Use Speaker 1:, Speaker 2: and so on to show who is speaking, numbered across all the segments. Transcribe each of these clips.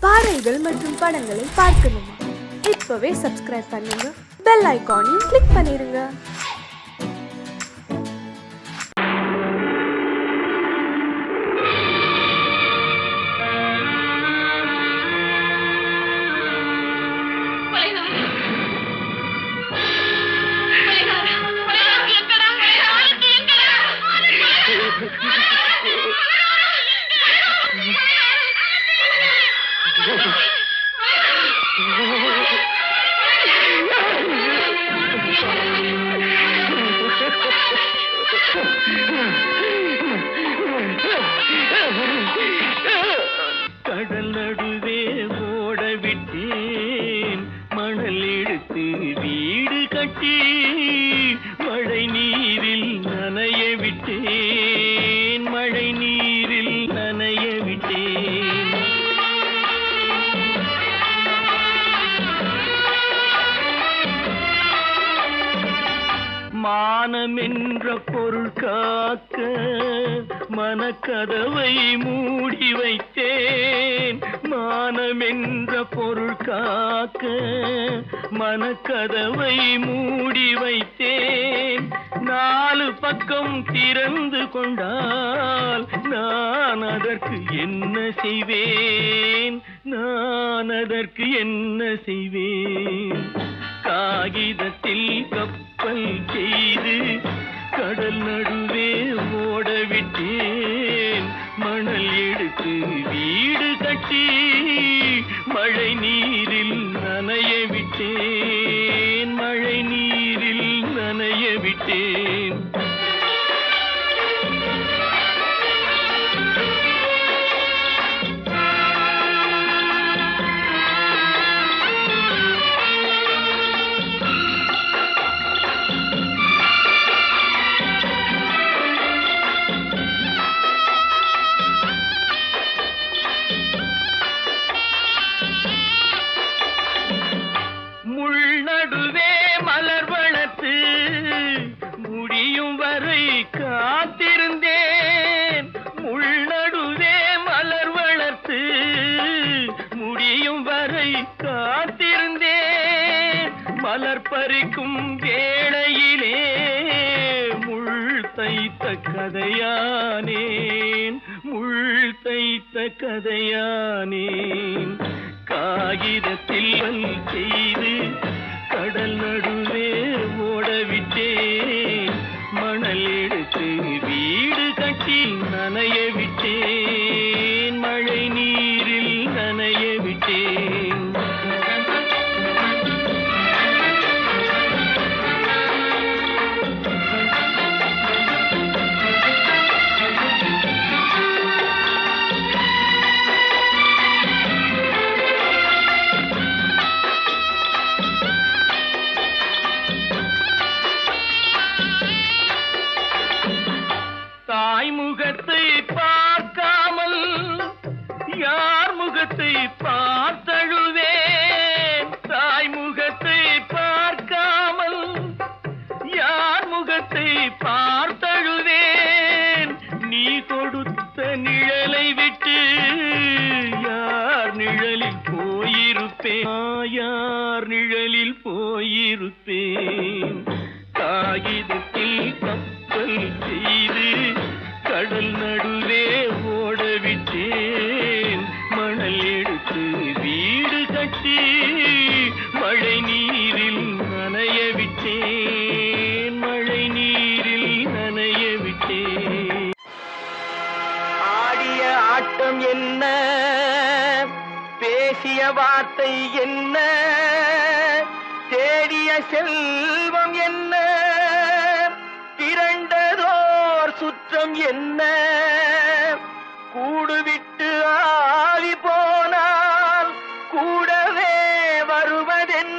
Speaker 1: பாடல்கள் மற்றும் படங்களை பார்க்கணுமா? இப்பவே சப்ஸ்கிரைப் பண்ணுங்க, பெல் ஐகானையும் கிளிக் பண்ணிருங்க.
Speaker 2: கடல் நடுவே ஓட விட்டேன், மணல் எடுத்து வீடு கட்டி மழை நீரில் நனைய விட்டேன், மழை நீரில் நனைய விட்டேன். மானம் என்ற பொருள் காக்க மனக்கதவை மூடி வைத்தேன், மானம் என்ற பொருள் காக்க மனக்கதவை மூடி வைத்தேன். 4 பக்கம் திறந்து கொண்டால் நான் அதற்கு என்ன செய்வேன், நான் அதற்கு என்ன செய்வேன்? காகிதத்தில் கப்பல் செய்து கடல் நடுவே ஓட விட்டேன், மணல் எடுத்து வீடு கட்டி மழை நீரில் நனைய விட்டேன், மழை நீரில் நனைய விட்டேன். நடுவே மலர் வளர்த்து முடியும் வரை காத்திருந்தேன், முள் நடுவே மலர் வளர்த்து முடியும் வரை காத்திருந்தேன். மலர் பறிக்கும் வேளையிலே முள் தைத்த கதையானேன், முள் தைத்த கதையானேன். காகிதத்தில் செய்து கடல் நடுவே ஓடவிட்டேன், மணல் எடுத்து வீடு கட்டி நனைய விட்டேன், மழை நீரில் நனைய விட்டேன். தாய் முகத்தை பார்க்காமல் யார் முகத்தை பார்த்தழுவேன், தாய் முகத்தை பார்க்காமல் யார் முகத்தை பார்த்தழுவேன். நீ கொடுத்த நிழலை விட்டு யார் நிழலில் போயிருப்பேன், யார் நிழலில் போயிருப்பேன். காகிதத்தில் கப்பல் செய்து கடல் நடுவே ஓடவிட்டேன், மணல் எடுத்து வீடு கட்டி மழை நீரில் நனைய விட்டேன், மழை நீரில் நனைய விட்டேன். ஆடிய ஆட்டம் என்ன, பேசிய வார்த்தை என்ன, தேடிய செல்வம் என்ன, திரண்டதோர் சுற்றம் என்ன, கூடுவிட்டு ஆவி போனால் கூடவே வருவதென்ன?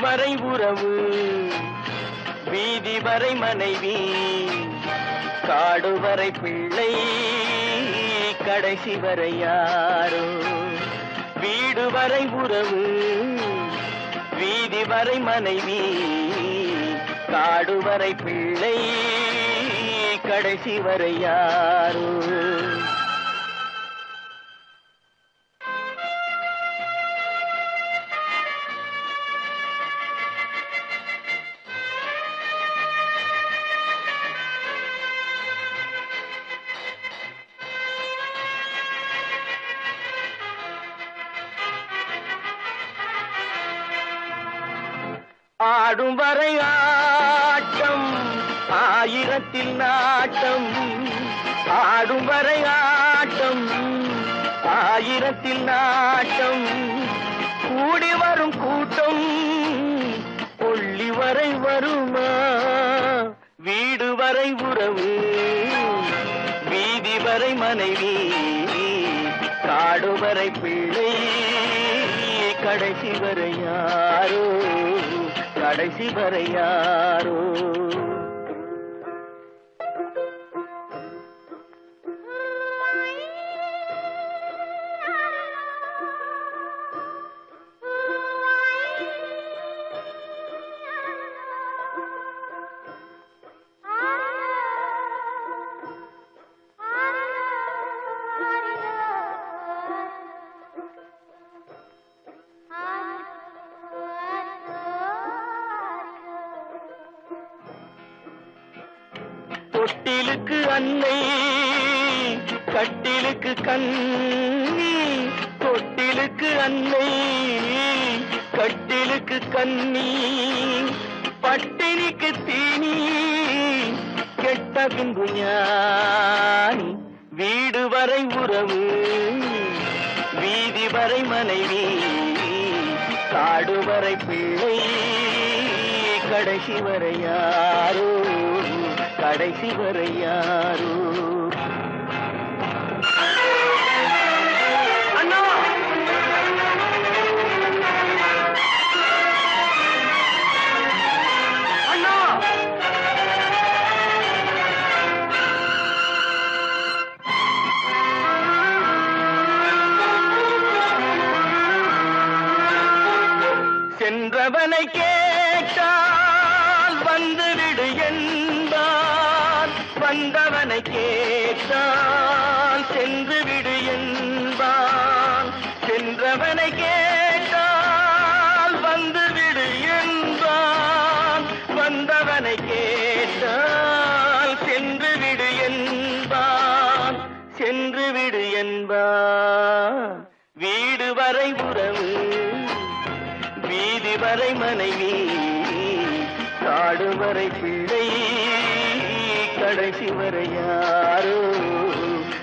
Speaker 2: வரை உறவு, வீதி வரை மனைவி காடு வரை பிள்ளை கடைசி வரை யாரோ வீடு வரை உறவு வீதி வரை மனைவி காடு வரை பிள்ளை கடைசி வரை யாரோ ஆடும் வரை ஆட்டம் ஆயிரத்தில் நாட்டம் ஆடும் வரை ஆட்டம் ஆயிரத்தில் நாட்டம் கூடி வரும் கூட்டம் கொள்ளி வரை வருமா வீடு வரை உறவு வீதி வரை மனைவி காடு வரை பிள்ளை கடைசி வரை யாரோ கடைசி வரை யாரோ தொட்டிலுக்கு அன்னை கட்டிலுக்கு கண்ணி தொட்டிலுக்கு அன்னை கட்டிலுக்கு கண்ணி பட்டினிக்கு தீனி கெட்ட பின்பு ஞானி வீடு வரை உறவு வீதி வரை மனைவி காடு வரை பிள்ளை கடைசி வரை யாரோ கடைசி வரை யாரோ அண்ணா அண்ணா சென்றவனை கேட்டால் வந்துவிடு என்பார் வந்தவனை கேட்டால் சென்று விடு என்பான் சென்றவனை கேட்டால் வந்துவிடு என்பான் வந்தவனை கேட்டால் சென்று விடு என்பான் சென்று விடு என்பான் வீடு வரை உறவு வீதி வரை மனைவி காடு வரை பிள்ளை கடைசி வரை யாரோ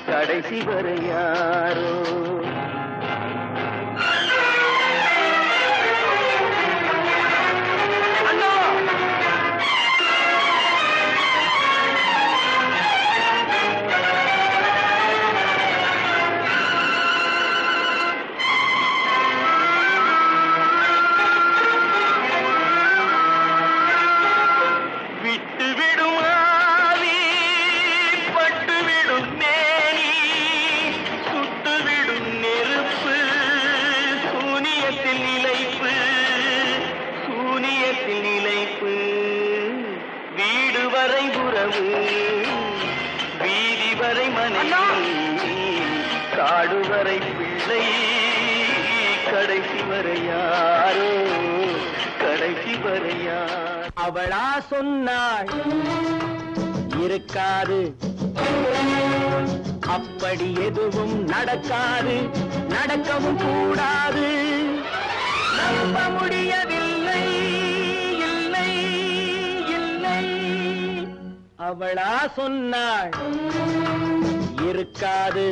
Speaker 2: கடைசி வரை யாரோ வீடு வரை உறவு வீதி வரை மனைவி காடு வரை பிள்ளை கடைசி வரை யாரோ கடைசி வரை யார் அவளா சொன்னாள் இருக்காது அப்படி எதுவும் நடக்காது நடக்கவும் கூடாது நம்ப முடியவில்லை இல்லை இல்லை அவளா சொன்னாள் இருக்காது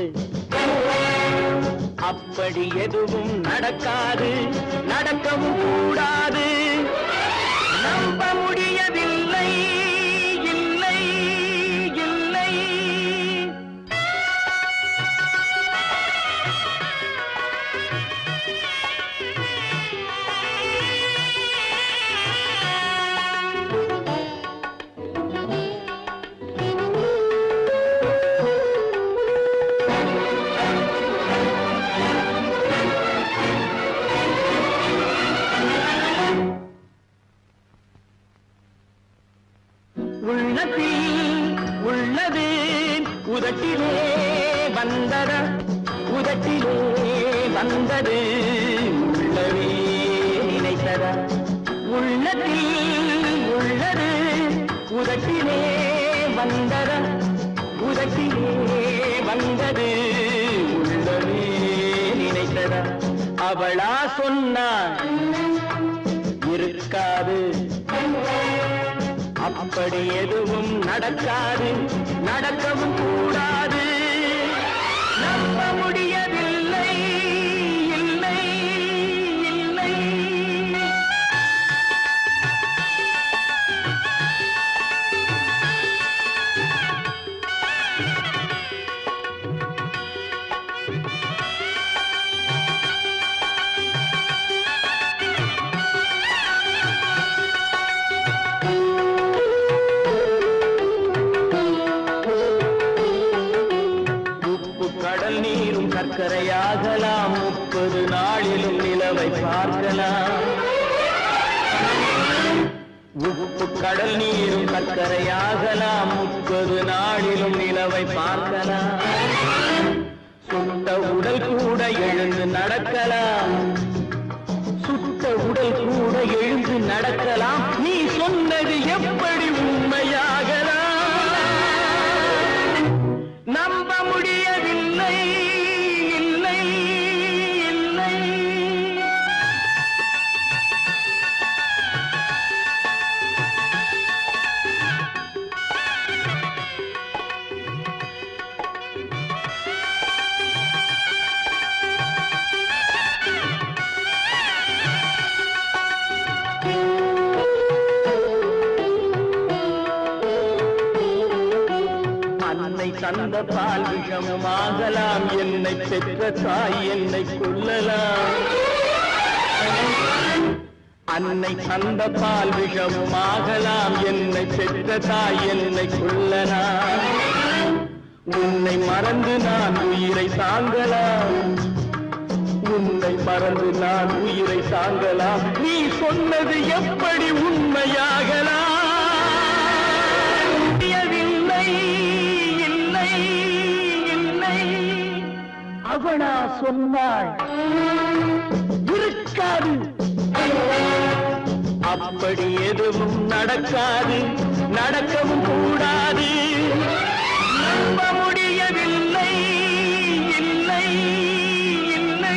Speaker 2: அப்படி எதுவும் நடக்காது நடக்கவும் கூடாது நம்ப முடியவில்லை இல்லை இல்லை உள்ளத்தில் உள்ளது உதட்டிலே வந்ததா உதட்டிலே வந்தது உள்ளவே நினைத்ததா உள்ளத்தில் உள்ளது உதட்டிலே வந்ததா உதட்டிலே வந்தது உள்ளவே நினைத்ததா அவளா சொன்னாள் இருக்காது அப்படி எதுவும் நடக்காது நடக்கவும் கூடாது நம்ப முடியவில்லை இல்லை இல்லை கடல் நீரும் சர்க்கரையாகலாம் 30 நாளிலும் நிலவை பார்க்கலாம் உப்பு கடல் நீரும் சர்க்கரையாகலாம் 30 நாளிலும் நிலவை பார்க்கலாம் சுட்ட உடல் கூட எழுந்து நடக்கலாம் சுட்ட உடல் கூட எழுந்து நடக்கலாம் நீ சொன்னது எப்படி உண்மையாகலாம் நம்ப முடியவில்லை இல்லை இல்லை அன்னை தந்த பால் விஷமாகலாம் என்னை பெற்ற தாய் என்னை கொல்லலாம் அன்னை தந்த பால் விஷமாகலாம் என்னை பெற்ற தாய் என்னை கொல்லலாம் உன்னை மறந்து நான் உயிரை தாங்கலாம் உன்னை மறந்து நான் உயிரை தாங்கலாம் நீ சொன்னது எப்படி உண்மையாகலாம் இல்லை இல்லை அவனா சொன்னாள் இருக்காது அப்படி எதுவும் நடக்காது நடக்கவும் கூடாது நம்ப முடியவில்லை இல்லை இல்லை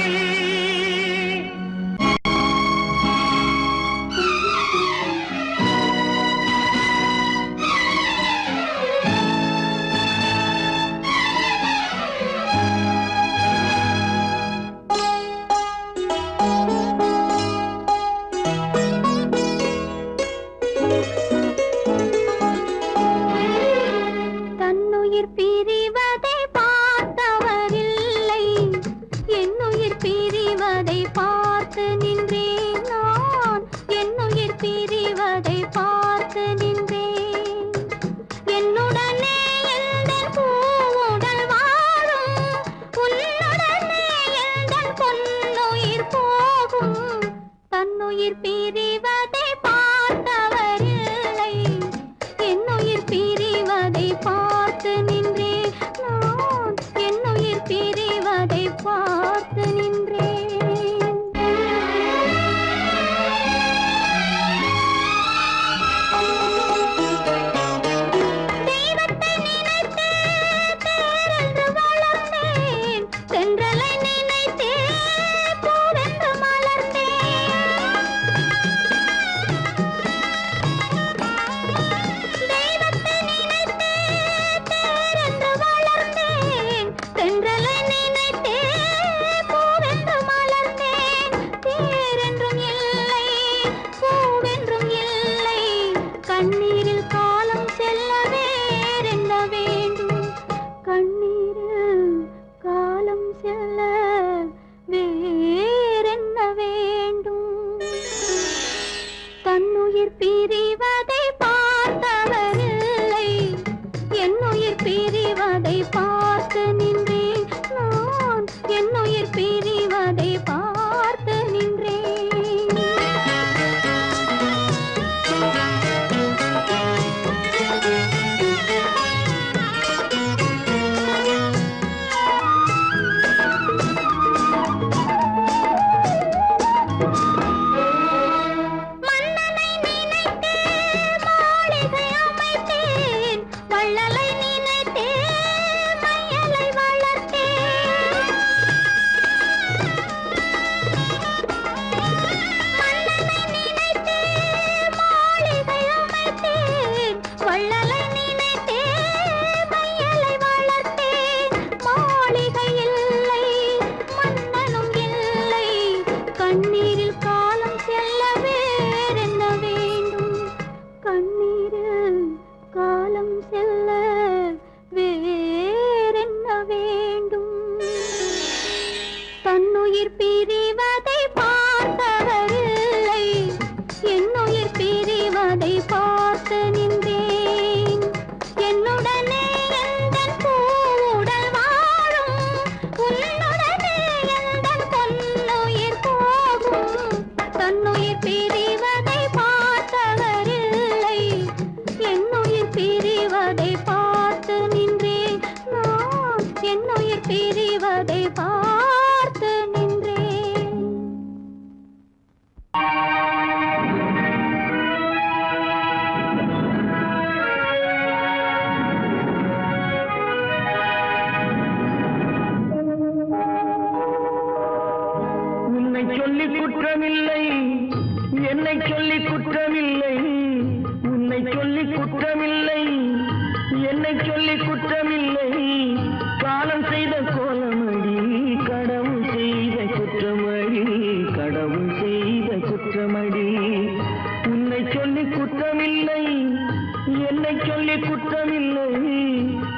Speaker 2: குற்றமில்லை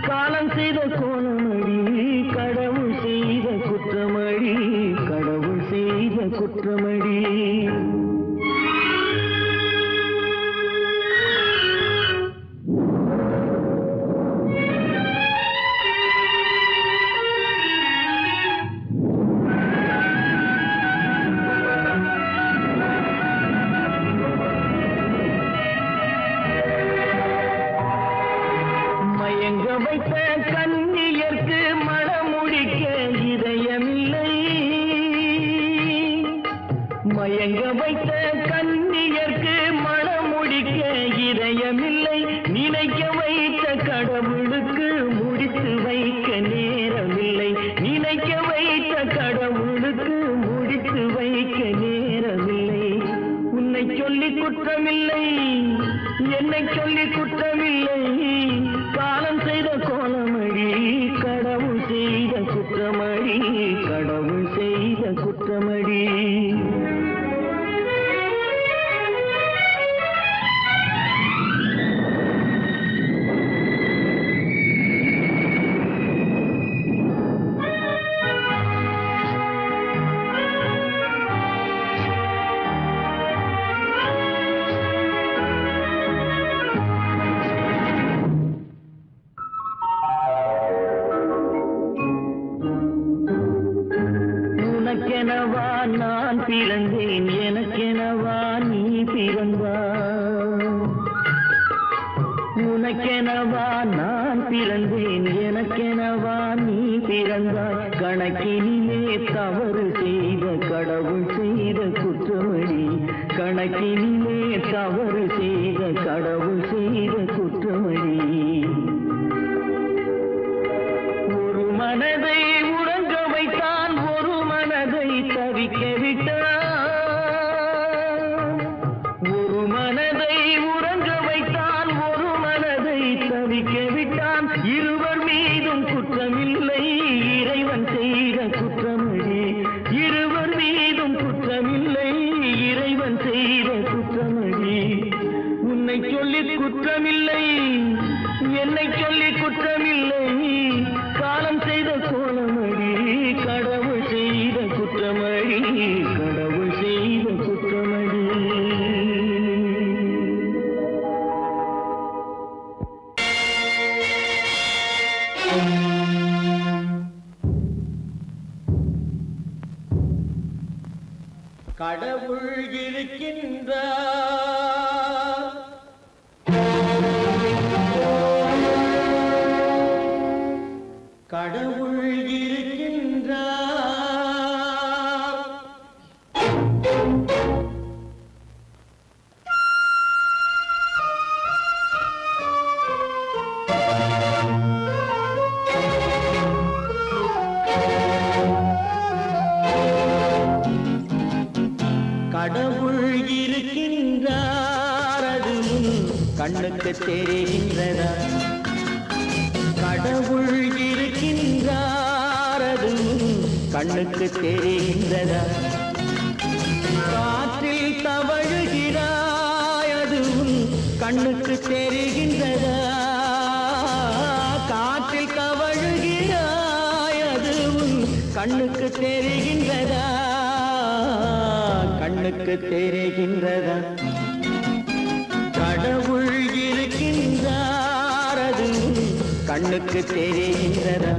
Speaker 2: காலம் செய்த கோலமடி கடவுள் செய்த குற்றமடி கடவுள் செய்த குற்றமடி மயங்க வைத்த கண்ணியர்க்கு மணமுடிக்க இதயமில்லை மயங்க வைத்த கண்ணியர்க்கு மணமுடிக்க இதயமில்லை நினைக்க வைத்த கடவுளுக்கு முடித்து வைக்க நேரமில்லை நினைக்க வைத்த கடவுளுக்கு முடித்து வைக்க நேரமில்லை உன்னை சொல்லி குற்றமில்லை என்னை சொல்லி குற்றமில்லை காலம் செய்த கோலமடி கடவுள் செய்த குற்றமடி கடவுள் செய்த குற்றமடி உனக்கெனவா நான் பிறந்தேன் எனக்கெனவா நீ பிறந்தாய் உனக்கெனவா நான் பிறந்தேன் எனக்கெனவா நீ பிறந்தாய் கணக்கினிலே தவறு செய்த கடவுள் செய்த குற்றமடி கணக்கினிலே தவறு செய்த கடவுள் செய்த குற்றமடி ஒரு மனதை உறங்க வைத்தான் ஒரு மனதை தவிக்க விட்டான் ஒரு மனதை உறங்க வைத்தான் ஒரு மனதை தவிக்க விட்டான் இருவர் மீதும் குற்றமில்லை இறைவன் செய்த குற்றமடி இருவர் மீதும் குற்றமில்லை இறைவன் செய்த குற்றமடி உன்னை சொல்லி குற்றமில்லை என்னை சொல்லி குற்றமில்லை காலம் செய்த கோலமடி கடவுள் செய்த குற்றமடி கடவுள் செய்த குற்றமடி கடவுள் இருக்கின்றார் கடவுள் இருக்கின்றார் கடவுள் இருக்கின்றார் அது கண்ணுக்கு தெரிகின்றதா கடவுள் இருக்கின்றார் அது கண்ணுக்கு தெரிகின்றதா காற்றில் தவழுகிறாய் அது கண்ணுக்கு தெரிகின்றதா காற்றில் தவழுகிறாய் அது கண்ணுக்கு தெரிகின்றதா கண்ணுக்கு தெரிகின்றதா கடவுள் இருக்கின்றார் அது கண்ணுக்கு தெரிகின்றதா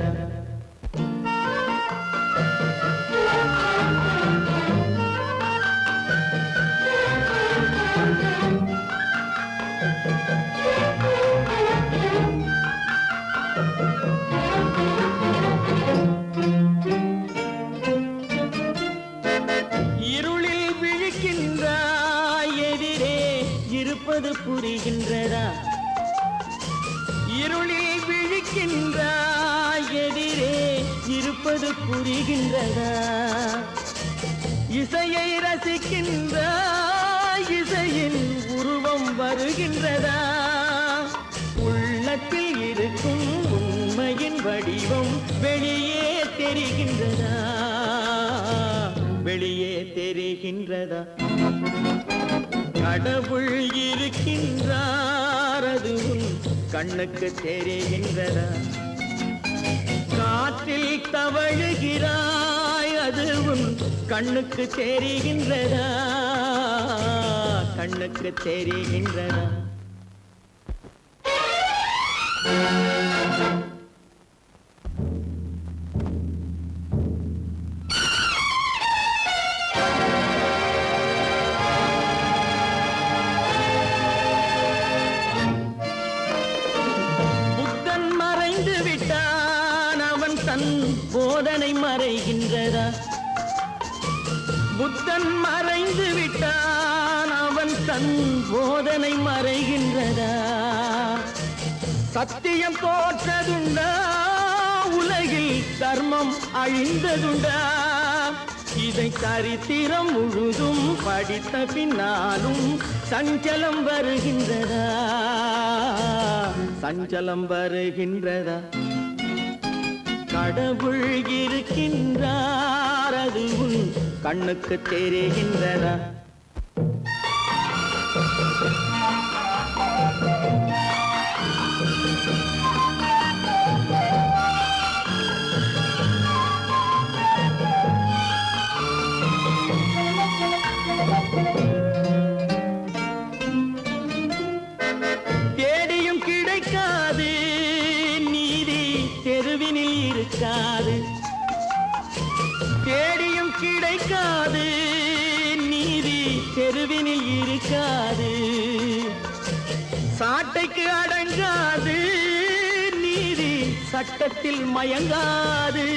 Speaker 2: இருளில் விழிக்கின்றாய் எதிரே இருப்பது புரிகின்றதா இருளில் விழிக்கின்றாய் எதிரே இருப்பது புரிகின்றதா இசையை ரசிக்கின்றாய் இசையின் உருவம் வருகின்றதா உள்ளத்தில் இருக்கும் உண்மையின் வடிவம் வெளியே தெரிகின்றதா வெளியே தெரிகின்றதா கடவுள் இருக்கின்றார் அது கண்ணுக்கு தெரிகின்றதா? காற்றில் தவழுகிறாய், அது உன் கண்ணுக்கு தெரிகின்றதா? கண்ணுக்கு தெரிகின்றதா? புத்தன் மறைந்து விட்டான், அவன் தன் போதனை மறைகின்றதா? புத்தன் மறைந்து விட்டான், அவன் தன் போதனை மறைகின்றதா? சத்தியம் தோற்றதுண்டா? உலகில் தர்மம் அழிந்ததுண்டா? இதை சரித்திரம் முழுதும் படித்த பின்னாலும் சஞ்சலம் வருகின்றதா? சஞ்சலம் வருகின்றதா? கடவுள் இருக்கின்றார், அது உன் கண்ணுக்கு தெரிகின்றதா? தேடியும் கிடைக்காது நீதி, தெருவினில் இருக்காது. தேடியும் கிடைக்காது நீதி, தெருவினில் இருக்காது. சாட்டைக்கு அடங்காது நீதி, சட்டத்தில் மயங்காது.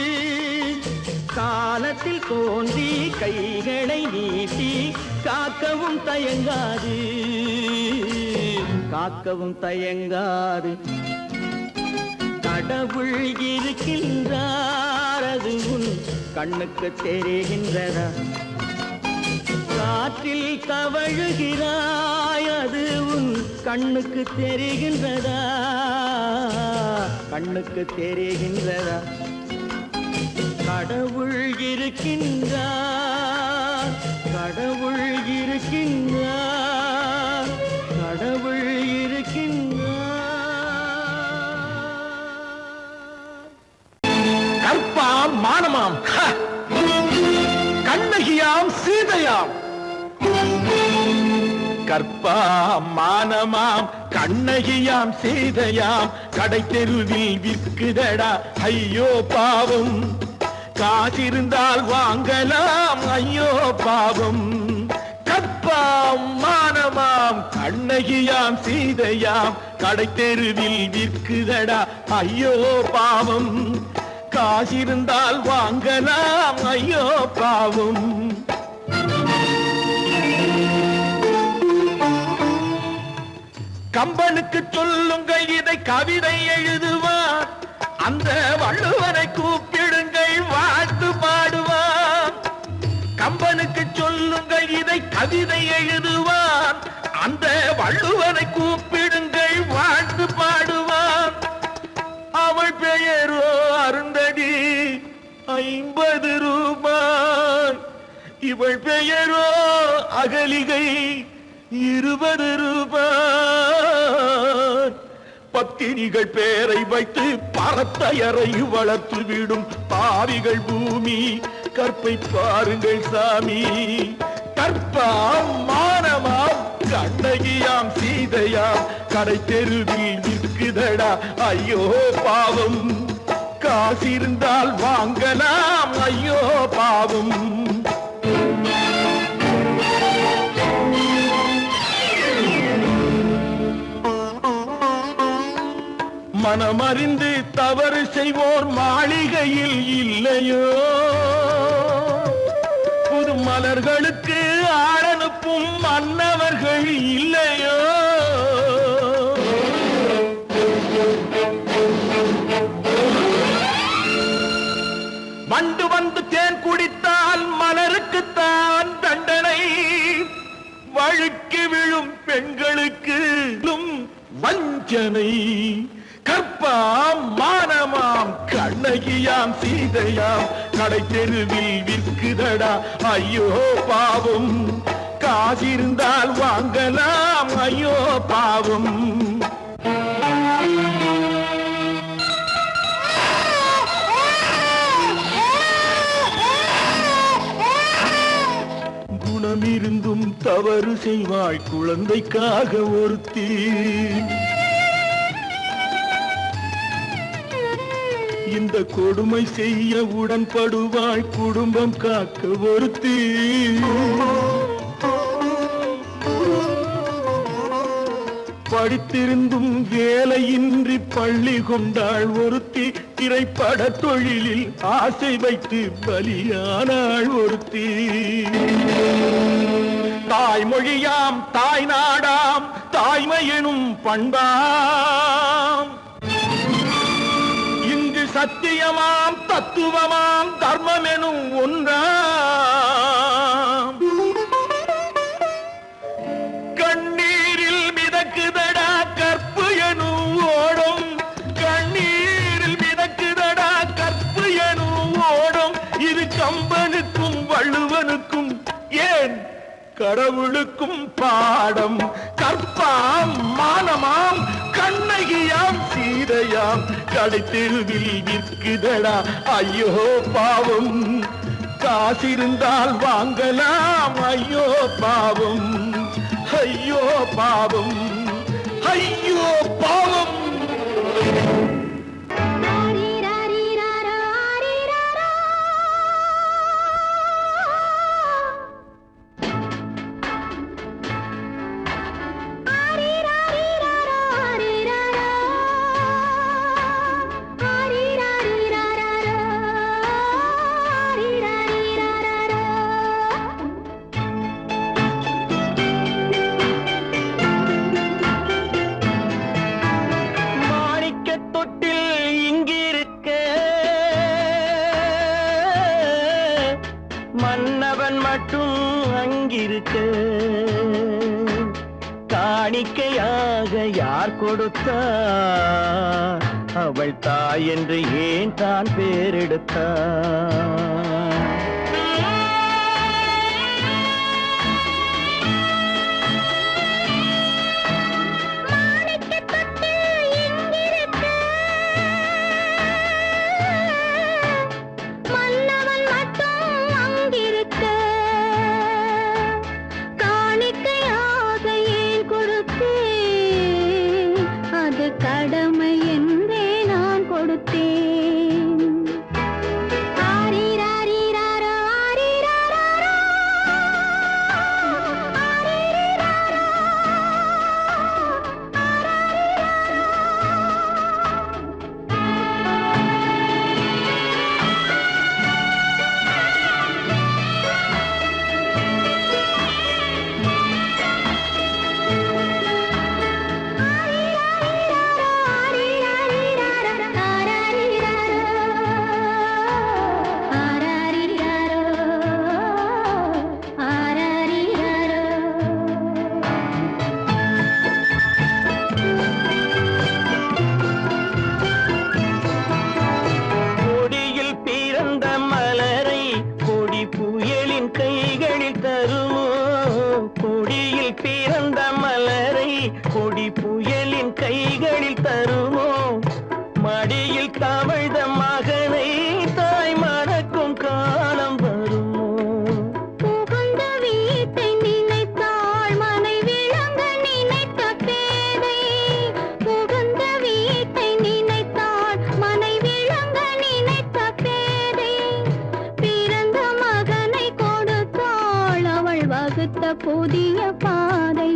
Speaker 2: காலத்தில் தோன்றி கைகளை நீட்டி காக்கவும் தயங்காது, காக்கவும் தயங்காது. கடவுள் இருக்கின்றார், அது உன் கண்ணுக்கு தெரிகின்றதா? காற்றில் தவழுகிறாய், அது உன் கண்ணுக்கு தெரிகின்றதா? கண்ணுக்கு தெரிகின்றதா? கடவுள் இருக்கின்றார், கடவுள் இருக்கின்றார், கடவுள் இருக்கின்றார்.
Speaker 3: கற்பாம் மானமாம், கண்ணகியாம் சீதையாம். கற்பாம் மானமாம், கண்ணகியாம் சீதையாம். கடை தெருவில் விற்குதடா ஐயோ பாவம். காசிருந்தால் வாங்கலாம் ஐயோ பாவம். கற்பாம் மானமாம், கண்ணகியாம் சீதையாம். கடை தெருவில் விற்குதடா ஐயோ பாவம். காசிருந்தால் வாங்கலாம் ஐயோ பாவம். கம்பனுக்கு சொல்லுங்கள் இதை கவிதை எழுதுவார். அந்த வள்ளுவனை கூப்பிடுங்கள் வாழ்த்து பாடுவார். கம்பனுக்கு சொல்லுங்கள் இதை கவிதை எழுதுவார். அந்த வள்ளுவனை கூப்பிடுங்கள் வாழ்த்து பாடுவார். அவள் பெயரோ அருந்ததி 50 ரூபாய். இவள் பெயரோ அகலிகை 20 ரூபாய். பத்தினிகள் பேரை வைத்து பரத்தையரை வளர்த்து விடும் பாவிகள் பூமி. கற்பை பாருங்கள் சாமி. கற்பாம் மானமாம், கண்ணகியாம் சீதையாம். கடை தெருவில் விற்குதடா ஐயோ பாவம். காசிருந்தால் வாங்கலாம் ஐயோ பாவம். மனமறிந்து தவறு செய்வோர் மாளிகையில் இல்லையோ? புது மலர்களுக்கு ஆளனுப்பும் மன்னவர்கள் இல்லையோ? வண்டு வந்து தேன் குடித்தால் மலருக்குத்தான் தண்டனை. வழுக்கி விழும் பெண்களுக்கு வஞ்சனை. கற்பாம் மானமாம், கண்ணகியாம் சீதையாம். கடை தெருவில் விற்குதடா ஐயோ பாவம். காசிருந்தால் வாங்கலாம் ஐயோ பாவம். தவறு செய்வாய் குழந்தைக்காக ஒருத்தி. இந்த கொடுமை செய்ய உடன்படுவாய் குடும்பம் காக்க ஒருத்தி. படித்திருந்தும் வேலையின்றி பள்ளி கொண்டாள் ஒருத்தி. திரைப்பட தொழிலில் ஆசை வைத்து பலியானாள் ஒருத்தி. தாய்மொழியாம் தாய் நாடாம் தாய்மையெனும் பண்பாம், இங்கு சத்தியமாம் தத்துவமாம் தர்மமெனும் ஒன்றாம். கண்ணீரில் மிதக்குதடா கற்பு எனும் ஓடும், கண்ணீரில் மிதக்குதடா கற்பு எனும் ஓடும். இது கம்பனுக்கும் வள்ளுவனுக்கும் ஏன் கடவுளுக்கும் பாடம். கற்பாம் மானமாம் கண்ணகியாம் சீதையாம் கடைத்தெருவில் விற்குதடா ஐயோ பாவம். காசிருந்தால் வாங்கலாம் ஐயோ பாவம், ஐயோ பாவம், ஐயோ பாவம்.
Speaker 2: மன்னவன் மட்டும் அங்கிருக்க, காணிக்கையாக யார் கொடுத்தார்? அவள் தாய் என்று ஏன் தான் பேரெடுத்தார்?
Speaker 4: கடமை என்றே நான் கொடுத்தேன். ஆரிராரிராரோ, ஆரிராரோ, ஆரிராரோ,
Speaker 2: பிறந்த மலரை கொடி புயலின் கைகளில் தருமோ? மடியில் தவழ்ந்த மகனை தாய் மறக்கும் காலம் வருமோ?
Speaker 4: புகுந்த வீட்டை நினைத்தாள் மனை விளங்க நினைத்த பேதை. புகுந்த வீட்டை நினைத்தாள் மனை விளங்க நினைத்த பேதை. பிறந்த மகனை கொடுத்தாள் அவள் வகுத்த புதிய பாதை,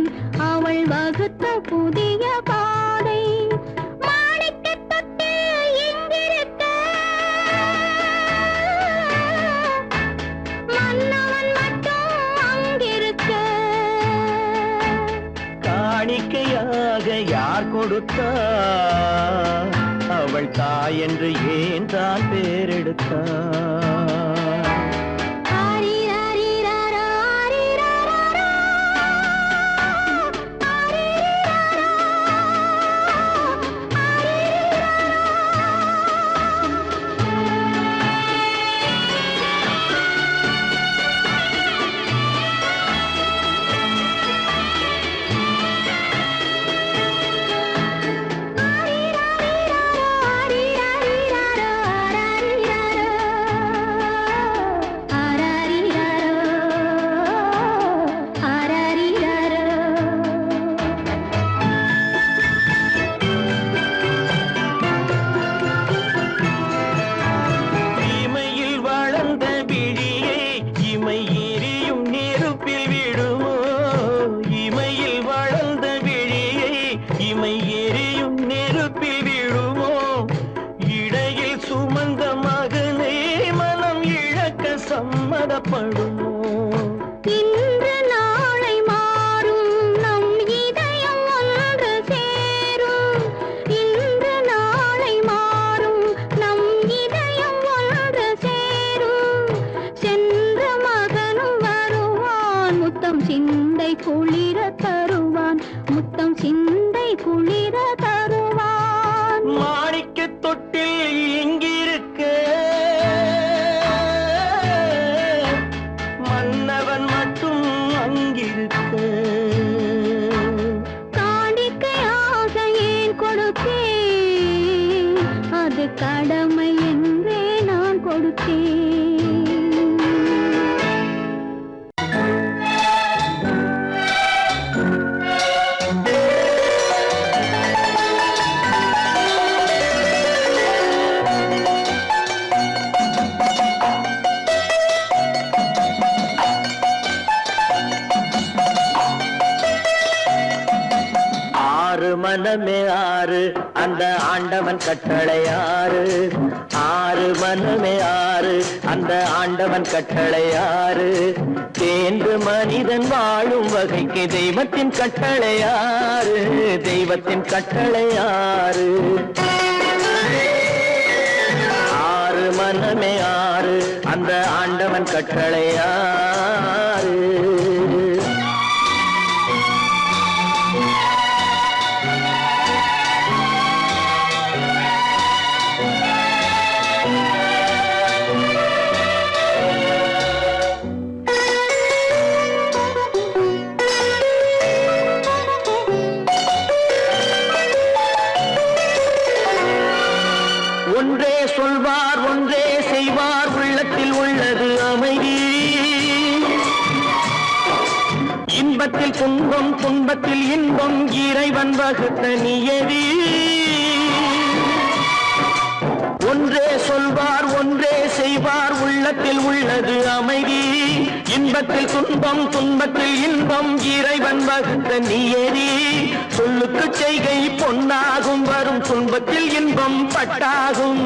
Speaker 4: அவள் வகுத்த புதிய பாதை. மாணிக்கத் தொட்டில் இங்கிருக்க, மன்னவன் மட்டும் அங்கிருக்க.
Speaker 2: காணிக்கையாக யார் கொடுத்தார்? அவள் தாய் என்று ஏன் தான் பேரெடுத்தார்?
Speaker 4: ஆரிராரிராரோ, ஆரிராரோ, ஆரிராரோ, ஆரிராரிராரோ, ஆரிராரிராரோ, அது கடமை என்றே நான் கொடுத்தேன்.
Speaker 2: மனமே ஆறு அந்த ஆண்டவன் கட்டளை ஆறு. ஆறு மனமே ஆறு அந்த ஆண்டவன் கட்டளை ஆறு. தேர்ந்து மனிதன் வாழும் வகைக்கு தெய்வத்தின் கட்டளை ஆறு. தெய்வத்தின் கட்டளை ஆறு. ஆறு மனமே ஆறு அந்த ஆண்டவன் கட்டளை ஆறு. ஒன்றே சொல்வார் ஒன்றே செய்வார் உள்ளத்தில் உள்ளது அமைதி. இன்பத்தில் துன்பம் துன்பத்தில் இன்பம் இறைவன் வகுத்த நியதி. ஒன்றே சொல்வார் ஒன்றே செய்வார் உள்ளத்தில் உள்ளது அமைதி. இன்பத்தில் துன்பம் துன்பத்தில் இன்பம் இறைவன் வகுத்த நியதி. சொல்லுக்கு செய்கை பொன்னாகும் வரும் துன்பத்தில் இன்பம் பட்டாகும்.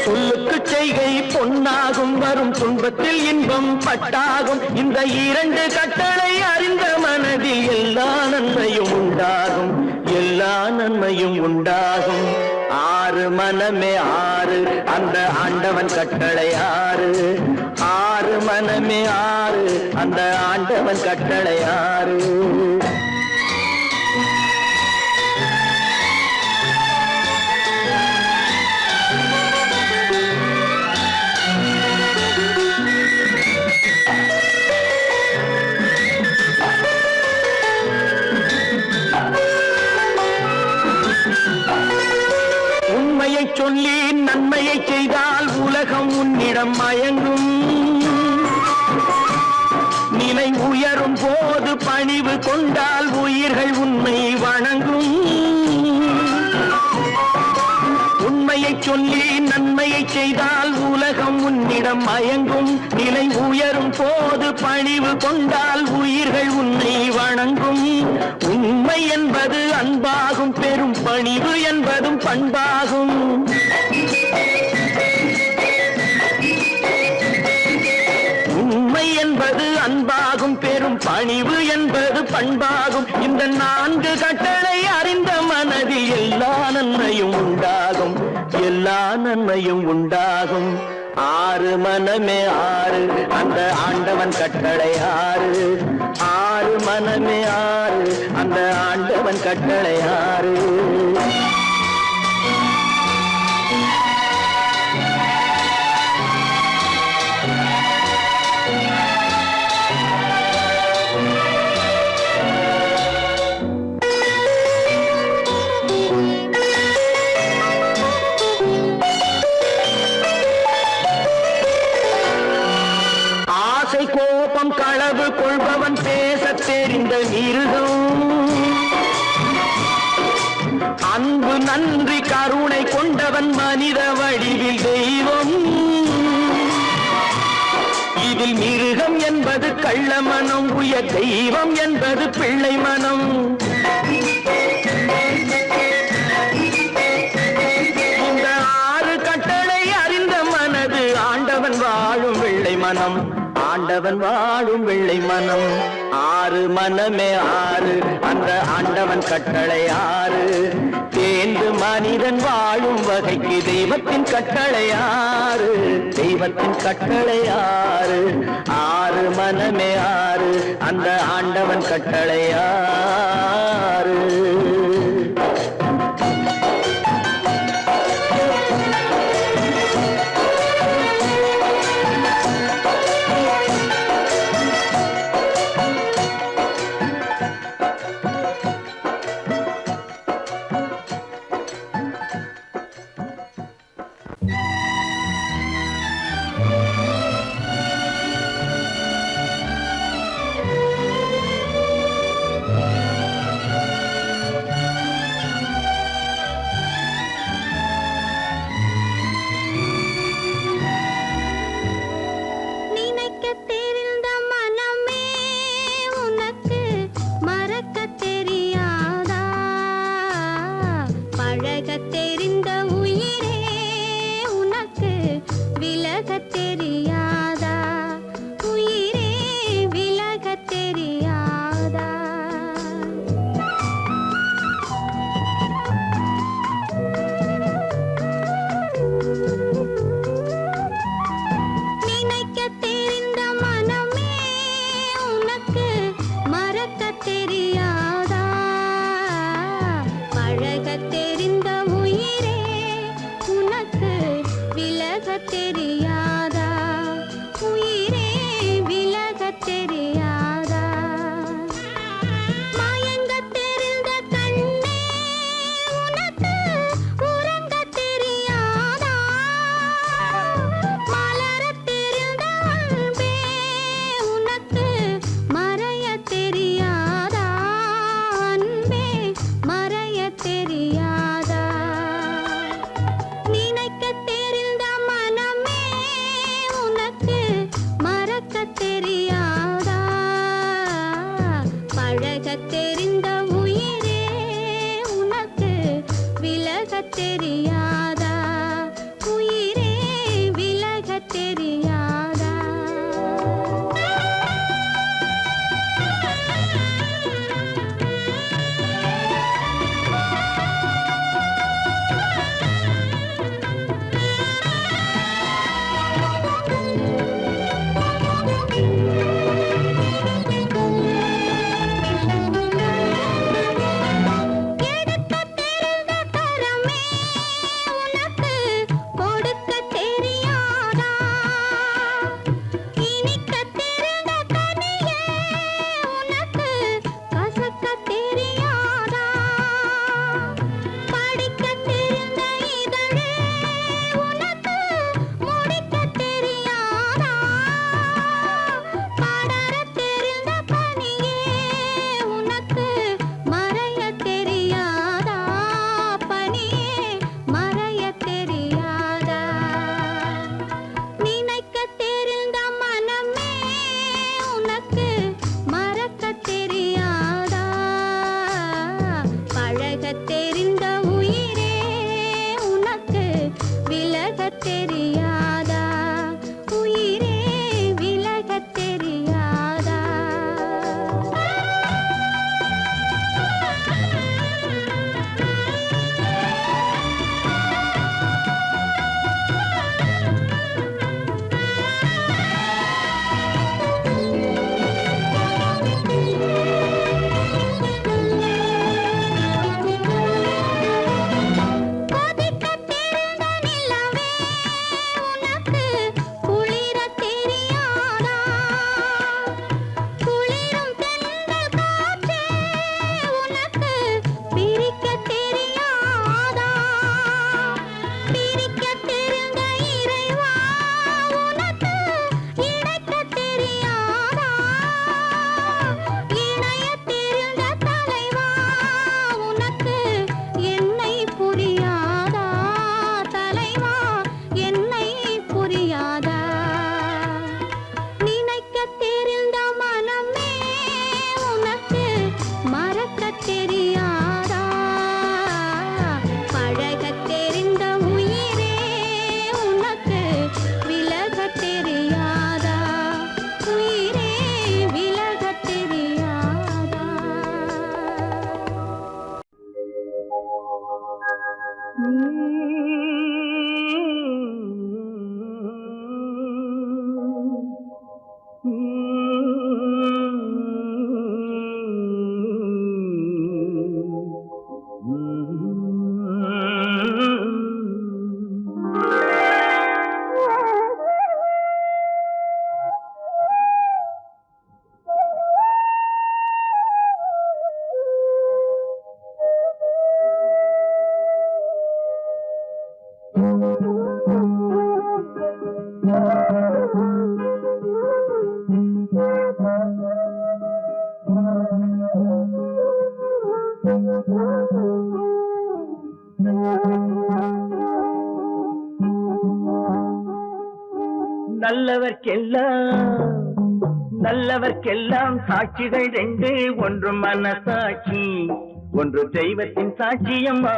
Speaker 2: சொல்லுக்கு செய்கை பொன்னாகும் வரும் துன்பத்தில் இன்பம் பட்டாகும். இந்த இரண்டு கட்டளை அறிந்த மனதில் எல்லா நன்மையும் உண்டாகும். எல்லா நன்மையும் உண்டாகும். ஆறு மனமே ஆறு அந்த ஆண்டவன் கட்டளை ஆறு. ஆறு மனமே ஆறு அந்த ஆண்டவன் கட்டளை ஆறு. உண்மையை சொல்லி நன்மையை செய்தால் உலகம் உன்னிடம் மயங்கும். நிலை உயரும் போது பணிவு கொண்டால் உயிர்கள் உன்னை வணங்கும். உண்மையை சொல்லி நன்மையை செய்தால் உலகம் உன்னிடம் மயங்கும். நிலை உயரும் போது பணிவு கொண்டால் உயிர்கள் உன்னை வணங்கும். உண்மை என்பது அன்பாகும். பெரும் பணிவு என்பதும் பண்பாகும். உண்மை என்பது அன்பாகும். பெரும் பணிவு என்பது பண்பாகும். இந்த நான்கு கட்டளை அறிந்த மனதில் எல்லா நன்மையும் உண்டாகும். எல்லா நன்மையும் உண்டாகும். ஆறு மனமே ஆறு அந்த ஆண்டவன் கட்டளை ஆறு. ஆறு மனமே ஆறு அந்த ஆண்டவன் கட்டளை ஆறு. கோபம் களவு கொள்பவன் பேசத் தெரிந்த மிருகம். அன்பு நன்றி கருணை கொண்டவன் மனித வடிவில் தெய்வம். இதில் மிருகம் என்பது கள்ள மனம். உயர் தெய்வம் என்பது பிள்ளை மனம். இந்த ஆறு கட்டளை அறிந்த மனது ஆண்டவன் வாழும் வெள்ளை மனம். ஆண்டவன் வாழும் வெள்ளை மனம். ஆறு மனமே ஆறு அந்த ஆண்டவன் கட்டளை ஆறு. தேர்ந்து மனிதன் வாழும் வகைக்கு தெய்வத்தின் கட்டளை ஆறு. தெய்வத்தின் கட்டளை ஆறு. ஆறு மனமே ஆறு அந்த ஆண்டவன் கட்டளை ஆறு.
Speaker 4: தெரியாதா உயிரே விலக தெரியாதா தெரியாதா உயிரே விலக தெரியாதா தெரியாதா பழக தெரிந்த உயிரே உனக்கு விலக தெரியாதா உயிரே விலக தெரியாதா
Speaker 2: நல்லவர்க்கெல்லாம் சாட்சிகள் ரெண்டு, ஒன்று மனசாட்சி, ஒன்று தெய்வத்தின் சாட்சியம்மா.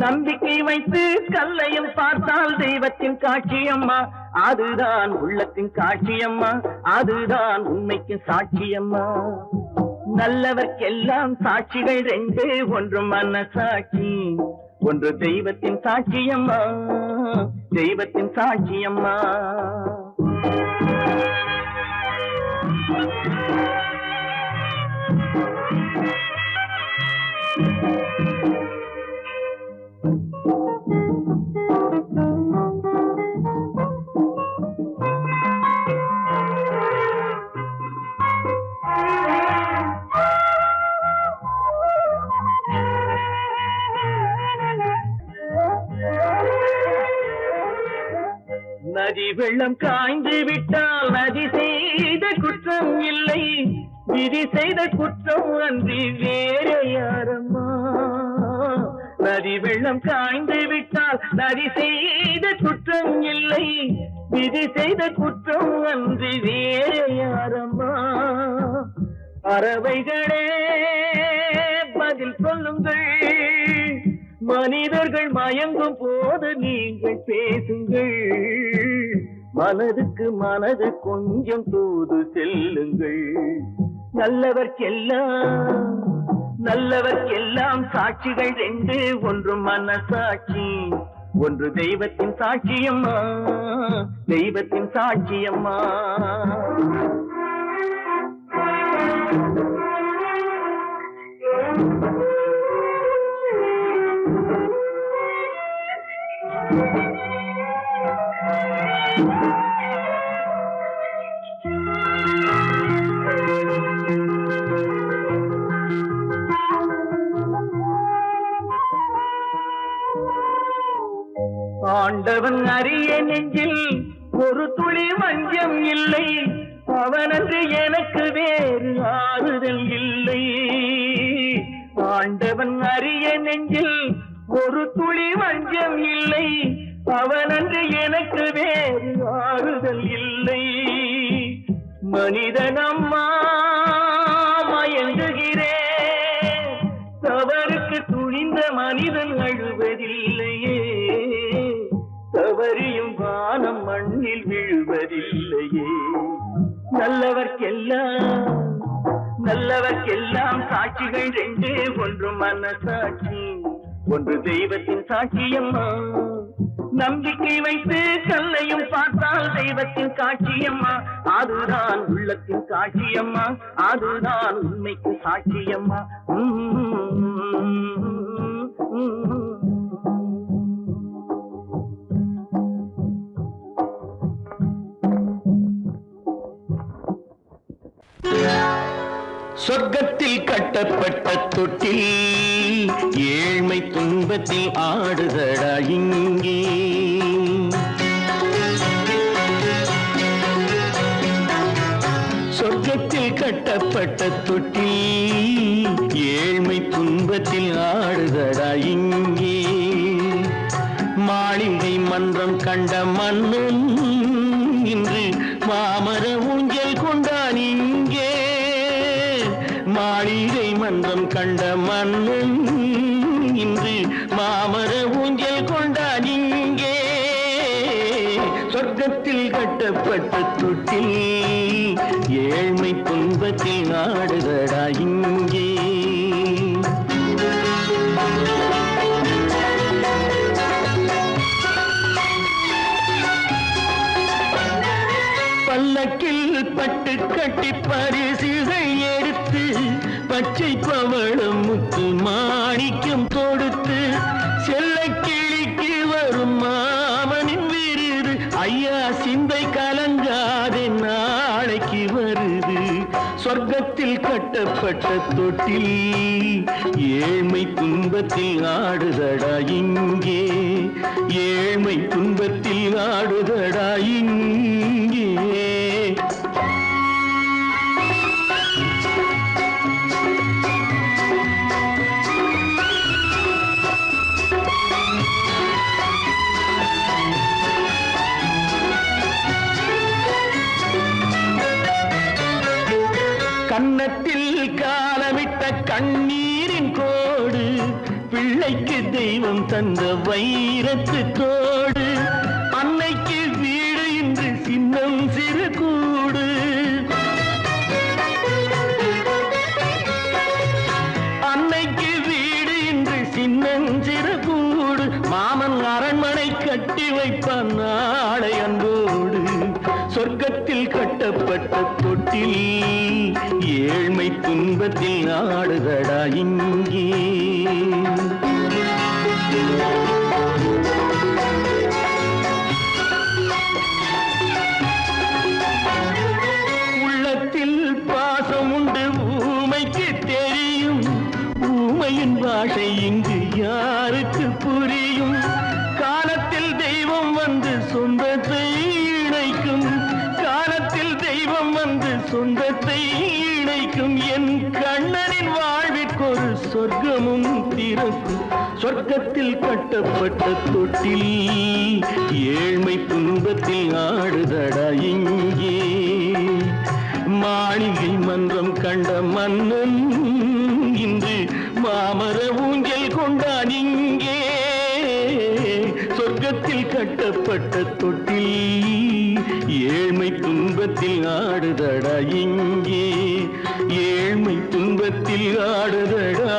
Speaker 2: நம்பிக்கை வைத்து கல்லையும் பார்த்தால் தெய்வத்தின் காட்சியம்மா. அதுதான் உள்ளத்தின் காட்சியம்மா, அதுதான் உண்மைக்கு சாட்சியம்மா. நல்லவர்க்கெல்லாம் சாட்சிகள் ரெண்டு, ஒன்று மனசாட்சி, ஒன்று தெய்வத்தின் சாட்சியம்மா, தெய்வத்தின் சாட்சியம்மா. நதி வெள்ளம் காய்ந்து விட்டால் நதி செய்த குற்றம் இல்லை, விதி செய்த குற்றம் அன்றி வேற யாரம்மா. நதி வெள்ளம் காய்ந்து விட்டால் நதி செய்த குற்றம் இல்லை, விதி செய்த குற்றம் அன்றி வேற யாரம்மா. பறவைகளே பதில் சொல்லுங்கள், மனிதர்கள் மயங்கும் போது நீங்கள் பேசுங்கள், மனதுக்கு மனது கொஞ்சம் தூது செல்லுங்கள். நல்லவர்க்கெல்லாம் சாட்சிகள் ரெண்டு, ஒன்று மனசாட்சி, ஒன்று தெய்வத்தின் சாட்சியம்மா, தெய்வத்தின் சாட்சியம்மா. ஆண்டவன் அறிய நெஞ்சில் ஒரு துளி வஞ்சம் இல்லை, அவனன்று எனக்கு வேறு ஆறுதல் இல்லை. ஆண்டவன் அறிய நெஞ்சில் ஒரு துளி வஞ்சம் இல்லை, அவனன்று எனக்கு வேறு ஆறுதல் இல்லை. மனிதனம்மா மயங்குகிறேன், தவறுக்கு துணிந்த மனிதன் அழுவதில்லையே, தவறியும் வானம் மண்ணில் விழுவதில்லையே. நல்லவர்க்கெல்லாம் சாட்சிகள் ரெண்டு, ஒன்று மனசாட்சி, ஒன்று தெய்வத்தின் சாட்சியம்மா. நம்பிக்கை வைத்து கல்லையும் பார்த்தால் தெய்வத்தின் காட்சியம்மா, அதுதான் உள்ளத்தின் காட்சியம்மா, அதுதான் உண்மைக்கு சாட்சியம்மா. சொர்க்கத்தில் கட்டப்பட்ட தொட்டில் ஏழ்மை துன்பத்தில் ஆடுதடா இங்கே. சொர்க்கத்தில் கட்டப்பட்ட தொட்டில் ஏழ்மை துன்பத்தில் ஆடுதடா இங்கே. மாளிகை மன்றம் கண்ட மன்னன் இன்று மாமர ஊஞ்சல் கொண்டான் இங்கே. மாளிகை மன்றம் கண்ட மன்னன் இன்று மாமர ஊஞ்சல் கொண்டான் இங்கே. சொர்க்கத்தில் கட்டப்பட்ட தொட்டில் ஏழ்மை துன்பத்தில் நாடுதடா இங்கே. பல்லக்கில் பட்டு கட்டி பரிசுகள் எடுத்து, பச்சை பவளம் முத்து மாணிக்கம் தொடுத்து, செல்ல கிளிக்கு வரும் மாமனின் விருது, ஐயா சிந்தை கலங்காதே நாளைக்கு வருது. சொர்க்கத்தில் கட்டப்பட்ட தொட்டில் ஏழ்மை துன்பத்தில் ஆடுதடா இங்கே. ஏழ்மை துன்பத்தில் ஆடுதடா இங்கே. கன்னத்தில் காலமிட்ட கண்ணீரின் கோடு, பிள்ளைக்கு தெய்வம் தந்த வைரத்து தோடு, அன்னைக்கு வீடு இன்று சின்னம் சிறு கூடு. அன்னைக்கு வீடு இன்று சின்னம் சிறு கூடு, மாமன் அரண்மனை கட்டி வைப்பான் நாளை அன்போடு. சொர்க்கத்தில் கட்டப்பட்ட தொட்டில் ஏழ்மை துன்பத்தில் ஆடுதடா இங்கே. உள்ளத்தில் பாசம் உண்டு ஊமைக்கு தெரியும், ஊமையின் பாஷை இங்கு யாருக்கு புரியும். காலத்தில் தெய்வம் வந்து சொந்தத்தை இணைக்கும், காலத்தில் தெய்வம் வந்து சொந்தத்தை இணைக்கும். என் கண்ணனின் வாழ்விற்கொரு சொர்க்கமும் திறக்கும். சொர்க்கத்தில் கட்டப்பட்ட தொட்டில் ஏழ்மை துன்பத்தில் ஆடுதடா இங்கே. மாளிகை மன்றம் கண்ட மன்னன் இன்று மாமர ஊஞ்சல் கொண்டான் இங்கே. தங்கத்தில் கட்டப்பட்ட தொட்டில் ஏழ்மை துன்பத்தில் ஆடுதடா இங்கே ஏழ்மை துன்பத்தில் ஆடுதடா